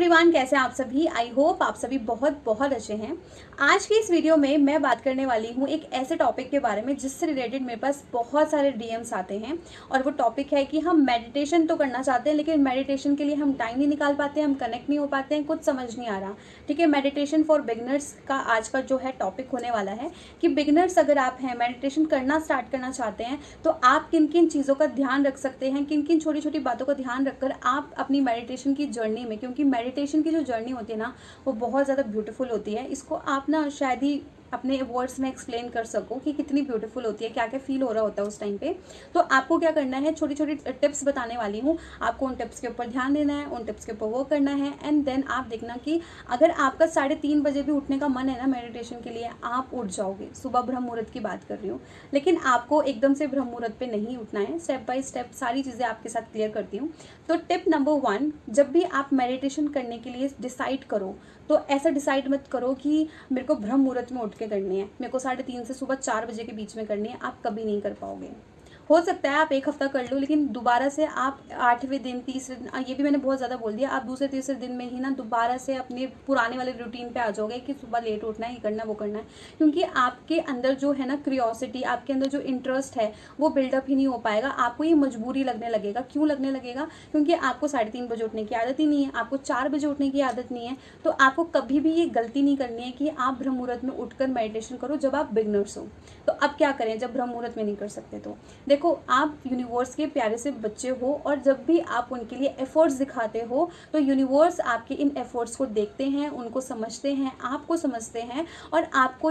Everyone, कैसे हैं आप सभी। आई होप आप सभी बहुत बहुत अच्छे हैं। आज की इस वीडियो में मैं बात करने वाली हूँ एक ऐसे टॉपिक के बारे में जिससे रिलेटेड मेरे पास बहुत सारे डीएम्स आते हैं। और वो टॉपिक है कि हम मेडिटेशन तो करना चाहते हैं, लेकिन मेडिटेशन के लिए हम टाइम नहीं निकाल पाते हैं, हम कनेक्ट नहीं हो पाते हैं, कुछ समझ नहीं आ रहा। ठीक है, मेडिटेशन फॉर बिगनर्स का आज का जो है टॉपिक होने वाला है कि बिगनर्स अगर आप हैं, मेडिटेशन करना स्टार्ट करना चाहते हैं, तो आप किन किन चीज़ों का ध्यान रख सकते हैं, किन किन छोटी छोटी बातों का ध्यान रखकर आप अपनी मेडिटेशन की जर्नी में, क्योंकि मेडिटेशन की जो जर्नी होती है ना, वो बहुत ज़्यादा ब्यूटीफुल होती है। इसको आप ना शायद ही अपने वर्ड्स में एक्सप्लेन कर सको कि कितनी ब्यूटीफुल होती है, क्या क्या फील हो रहा होता है उस टाइम पे। तो आपको क्या करना है, छोटी छोटी टिप्स बताने वाली हूँ। आपको उन टिप्स के ऊपर ध्यान देना है, उन टिप्स के ऊपर वर्क करना है। एंड देन आप देखना कि अगर आपका 3:30 बजे भी उठने का मन है ना मेडिटेशन के लिए, आप उठ जाओगे। सुबह ब्रह्म मुहूर्त की बात कर रही हूँ, लेकिन आपको एकदम से ब्रह्म मुहूर्त पे नहीं उठना है। स्टेप बाय स्टेप सारी चीज़ें आपके साथ क्लियर करती हूँ। तो टिप नंबर 1, जब भी आप मेडिटेशन करने के लिए डिसाइड करो, तो ऐसा डिसाइड मत करो कि मेरे को ब्रह्म मुहूर्त में उठ के करनी है, मेरे को 3:30 से सुबह 4 बजे के बीच में करनी है। आप कभी नहीं कर पाओगे। हो सकता है आप एक हफ्ता कर लो, लेकिन दोबारा से आप 8वें दिन, तीसरे दिन, ये भी मैंने बहुत ज़्यादा बोल दिया, आप दूसरे तीसरे दिन में ही ना दोबारा से अपने पुराने वाले रूटीन पे आ जाओगे कि सुबह लेट उठना है, ये करना वो करना है। क्योंकि आपके अंदर जो है ना क्यूरियोसिटी, आपके अंदर जो इंटरेस्ट है, वो बिल्डअप ही नहीं हो पाएगा। आपको ये मजबूरी लगने लगेगा। क्यों लगने लगेगा? क्योंकि आपको 3:30 बजे उठने की आदत ही नहीं है, आपको 4 बजे उठने की आदत नहीं है। तो आपको कभी भी ये गलती नहीं करनी है कि आप ब्रह्म मुहूर्त में उठकर मेडिटेशन करो जब आप बिगनर्स हो। तो अब क्या करें जब ब्रह्म मुहूर्त में नहीं कर सकते? तो देखो, आप यूनिवर्स के प्यारे से बच्चे हो, और जब भी आप उनके लिए एफर्ट्स दिखाते हो, तो यूनिवर्स आपके इन एफर्ट्स को देखते हैं, उनको समझते हैं, आपको समझते हैं, और आपको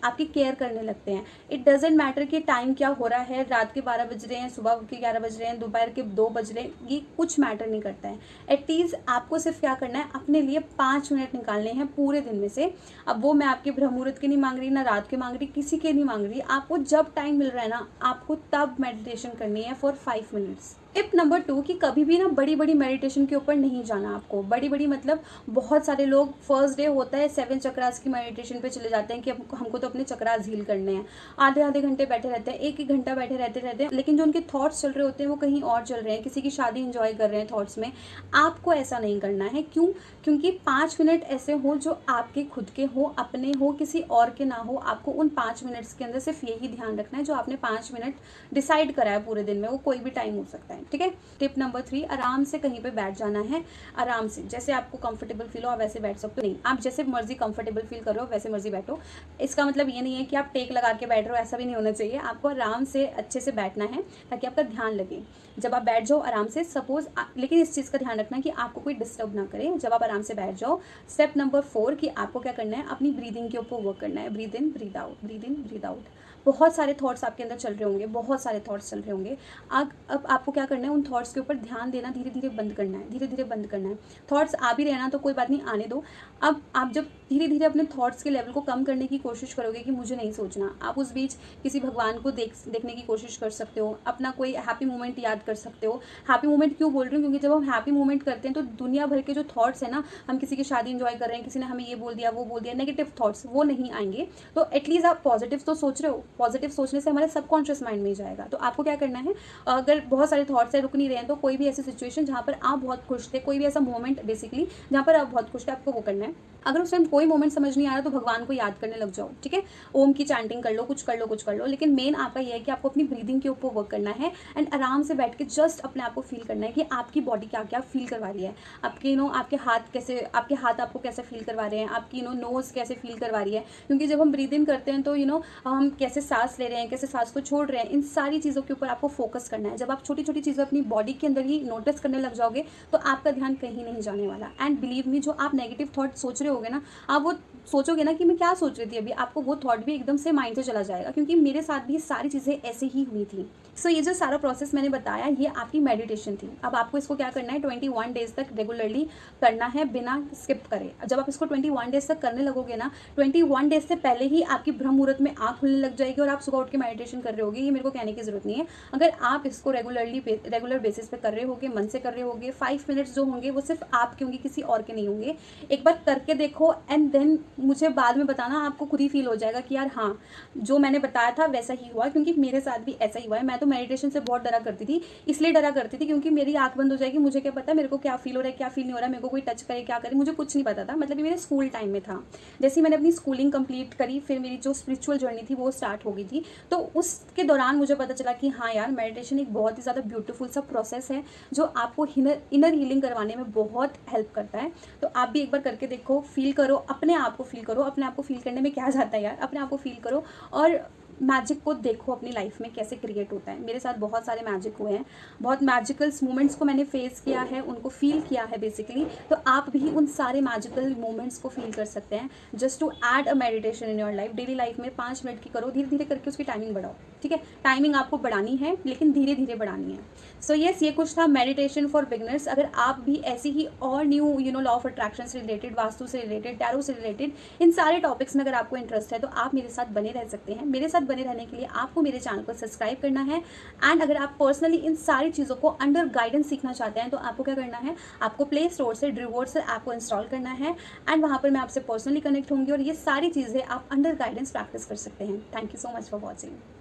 आपकी केयर करने लगते हैं। इट डजेंट मैटर कि टाइम क्या हो रहा है, रात के 12 बज रहे हैं, सुबह के 11 बज रहे हैं, दोपहर के 2 बज रहे हैं, ये कुछ मैटर नहीं करता है। एटलीस्ट आपको सिर्फ क्या करना है, अपने लिए 5 मिनट निकालने हैं पूरे दिन में से। अब वो मैं आपके ब्रह्म मुहूर्त के नहीं मांग रही, ना रात के मांग रही, किसी के नहीं मांग रही। आपको जब टाइम मिल रहा है ना, आपको तब मेडिटेशन करनी है फॉर 5 मिनट्स। टिप नंबर 2 कि कभी भी ना बड़ी बड़ी मेडिटेशन के ऊपर नहीं जाना। आपको बड़ी बड़ी मतलब बहुत सारे लोग फर्स्ट डे होता है 7 चक्रास की मेडिटेशन पे चले जाते हैं कि हमको तो अपने चक्रास हील करने हैं। आधे आधे घंटे बैठे रहते हैं, 1 घंटा बैठे रहते हैं, लेकिन जो उनके थॉट्स चल रहे होते हैं वो कहीं और चल रहे हैं, किसी की शादी इंजॉय कर रहे हैं थॉट्स में। आपको ऐसा नहीं करना है। क्यों? क्योंकि 5 मिनट ऐसे हो जो आपके खुद के हो, अपने हो, किसी और के ना हो। आपको उन 5 मिनट्स के अंदर सिर्फ यही ध्यान रखना है जो आपने 5 मिनट डिसाइड करा है पूरे दिन में। वो कोई भी टाइम हो सकता है। ठीक है। टिप नंबर 3, आराम से कहीं पे बैठ जाना है। आराम से, जैसे आपको कंफर्टेबल फील हो आप वैसे बैठ सकते हो। नहीं, आप जैसे मर्जी कंफर्टेबल फील करो वैसे मर्जी बैठो। इसका मतलब ये नहीं है कि आप टेक लगा के बैठ रहे हो, ऐसा भी नहीं होना चाहिए। आपको आराम से अच्छे से बैठना है ताकि आपका ध्यान लगे। जब आप बैठ जाओ आराम से, सपोज, लेकिन इस चीज़ का ध्यान रखना कि आपको कोई डिस्टर्ब ना करे जब आप आराम से बैठ जाओ। स्टेप नंबर 4 कि आपको क्या करना है, अपनी ब्रीदिंग के ऊपर वर्क करना है। Breathe in breathe out, breathe in breathe out. बहुत सारे थॉट्स आपके अंदर चल रहे होंगे, बहुत सारे थॉट्स चल रहे होंगे। अब आपको क्या करना है, उन थॉट्स के ऊपर ध्यान देना, धीरे धीरे बंद करना है, धीरे धीरे बंद करना है। थॉट्स आ भी रहना तो कोई बात नहीं, आने दो। अब आप जब धीरे धीरे अपने थॉट्स के लेवल को कम करने की कोशिश करोगे कि मुझे नहीं सोचना, आप उस बीच किसी भगवान को देखने की कोशिश कर सकते हो, अपना कोई हैप्पी मोमेंट याद कर सकते हो। हैप्पी मोमेंट क्यों बोल रही हूँ? क्योंकि जब हम हैप्पी मोमेंट करते हैं तो दुनिया भर के जो थॉट्स है ना, हम किसी की शादी इंजॉय कर रहे हैं, किसी ने हमें ये बोल दिया वो बोल दिया, नेगेटिव थॉट्स वो नहीं आएंगे। तो एटलीस्ट आप पॉजिटिव तो सोच रहे हो। पॉजिटिव सोचने से हमारे सबकॉन्शियस माइंड में ही जाएगा। तो आपको क्या करना है, अगर बहुत सारे थॉट्स है रुक नहीं रहे हैं, तो कोई भी ऐसी सिचुएशन जहाँ पर आप बहुत खुश थे, कोई भी ऐसा मोमेंट बेसिकली जहाँ पर आप बहुत खुश थे, आपको वो करना है। अगर उस टाइम कोई मोमेंट समझ नहीं आ रहा तो भगवान को याद करने लग जाओ। ठीक है, ओम की चैंटिंग कर लो, कुछ कर लो, कुछ कर लो, लेकिन मेन आपका ये है कि आपको अपनी ब्रीदिंग के ऊपर वर्क करना है। एंड आराम से बैठ के जस्ट अपने आप को फील करना है कि आपकी बॉडी क्या क्या फील करवा रही है। आपके आपके हाथ कैसे, आपके हाथ आपको कैसे फील करवा रहे हैं, आपकी नोज कैसे फील करवा रही है। क्योंकि जब हम ब्रीदिंग करते हैं तो हम कैसे सांस ले रहे हैं, कैसे सांस को छोड़ रहे हैं, इन सारी चीज़ों के ऊपर आपको फोकस करना है। जब आप छोटी छोटी चीज़ें अपनी बॉडी के अंदर ही नोटिस करने लग जाओगे तो आपका ध्यान कहीं नहीं जाने वाला। एंड बिलीव मी, जो आप नेगेटिव थॉट सोच रहे होगे ना, आप वो सोचोगे ना कि मैं क्या सोच रही थी अभी, आपको वो थॉट भी एकदम से माइंड से चला जाएगा। क्योंकि मेरे साथ भी सारी चीज़ें ऐसे ही हुई थी। सो ये जो सारा प्रोसेस मैंने बताया, ये आपकी मेडिटेशन थी। अब आपको इसको क्या करना है, 21 डेज तक रेगुलरली करना है बिना स्किप करे। जब आप इसको 21 डेज तक करने लगोगे ना, 21 डेज से पहले ही आपकी ब्रह्म मुहूर्त में आँख खुलने लग जाएगी और आप सुबह उठ के मेडिटेशन कर रहे होगे, ये मेरे को कहने की ज़रूरत नहीं है। अगर आप इसको रेगुलर बेसिस पे कर रहे होगे, मन से कर रहे होगे, 5 मिनट्स जो होंगे वो सिर्फ आपके होंगे, किसी और के नहीं होंगे। एक बार करके देखो एंड देन मुझे बाद में बताना, आपको खुद ही फील हो जाएगा कि यार हाँ, जो मैंने बताया था वैसा ही हुआ। क्योंकि मेरे साथ भी ऐसा ही हुआ है। मैं तो मेडिटेशन से बहुत डरा करती थी, इसलिए डरा करती थी क्योंकि मेरी आँख बंद हो जाएगी, मुझे क्या पता मेरे को क्या फील हो रहा है, क्या फील नहीं हो रहा है, मेरे को कोई टच करे, क्या करे, मुझे कुछ नहीं पता था। मतलब ये मेरे स्कूल टाइम में था। जैसे ही मैंने अपनी स्कूलिंग कंप्लीट करी, फिर मेरी जो स्पिरिचुअल जर्नी थी वो स्टार्ट हो गई थी। तो उसके दौरान मुझे पता चला कि हाँ यार, मेडिटेशन एक बहुत ही ज़्यादा ब्यूटीफुल सा प्रोसेस है जो आपको इनर हीलिंग करवाने में बहुत हेल्प करता है। तो आप भी एक बार करके देखो, फील करो, अपने आप को फील करो। अपने आप को फील करने में क्या जाता है यार, अपने आप को फील करो और मैजिक को देखो अपनी लाइफ में कैसे क्रिएट होता है। मेरे साथ बहुत सारे मैजिक हुए हैं, बहुत मैजिकल मोमेंट्स को मैंने फेस किया है, उनको फील किया है बेसिकली। तो आप भी उन सारे मैजिकल मोमेंट्स को फील कर सकते हैं just to add a meditation in your life. Daily life में 5 मिनट की करो, धीरे धीरे करके उसकी टाइमिंग बढ़ाओ, ठीक है। टाइमिंग आपको बढ़ानी है लेकिन धीरे धीरे बढ़ानी है। सो येस, ये कुछ था मेडिटेशन फॉर बिगनर्स। अगर आप भी ऐसी ही और न्यू लॉ ऑफ अट्रैक्शन से रिलेटेड, वास्तु से रिलेटेड, टैरो से रिलेटेड, इन सारे टॉपिक्स में अगर आपको इंटरेस्ट है तो आप मेरे साथ बने रह सकते हैं। मेरे साथ बने रहने के लिए आपको मेरे चैनल को सब्सक्राइब करना है। एंड अगर आप पर्सनली इन सारी चीज़ों को अंडर गाइडेंस सीखना चाहते हैं तो आपको क्या करना है, आपको प्ले स्टोर से ड्रीवर्ड से ऐप को इंस्टॉल करना है एंड वहाँ पर मैं आपसे पर्सनली कनेक्ट होंगी और ये सारी चीज़ें आप अंडर गाइडेंस प्रैक्टिस कर सकते हैं। Thank you so much for watching.